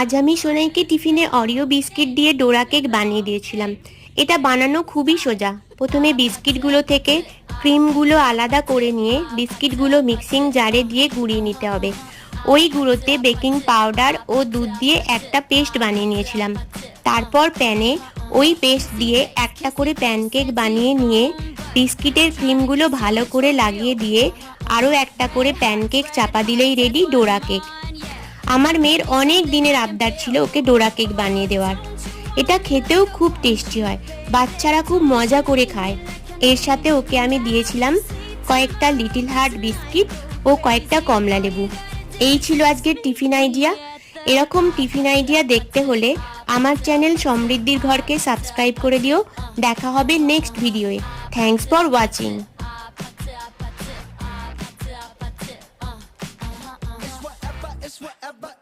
আজ আমি সোনাইকে টিফিনে অরিও বিস্কিট দিয়ে ডোরা কেক বানিয়ে দিয়েছিলাম। এটা বানানো খুবই সোজা। প্রথমে বিস্কিটগুলো থেকে ক্রিমগুলো আলাদা করে নিয়ে বিস্কিটগুলো মিক্সিং জারে দিয়ে গুঁড়িয়ে নিতে হবে। ওই গুঁড়োতে বেকিং পাউডার ও দুধ দিয়ে একটা পেস্ট বানিয়ে নিয়েছিলাম। তারপর প্যানে ওই পেস্ট দিয়ে একটা করে প্যানকেক বানিয়ে নিয়ে বিস্কিটের ক্রিমগুলো ভালো করে লাগিয়ে দিয়ে আরও একটা করে প্যানকেক চাপা দিলেই রেডি ডোরা কেক। আমার মেয়ের অনেক দিনের আবদার ছিল ওকে ডোরা কেক বানিয়ে দেওয়ার। এটা খেতেও খুব টেস্টি হয়, বাচ্চারা খুব মজা করে খায়। এর সাথে ওকে আমি দিয়েছিলাম কয়েকটা লিটল হার্ট বিস্কিট ও কয়েকটা কমলা লেবু। এই ছিল আজকের টিফিন আইডিয়া। এরকম টিফিন আইডিয়া দেখতে হলে আমার চ্যানেল সমৃদ্ধির ঘরকে সাবস্ক্রাইব করে দিও। দেখা হবে নেক্সট ভিডিওয়ে। Thanks for watching.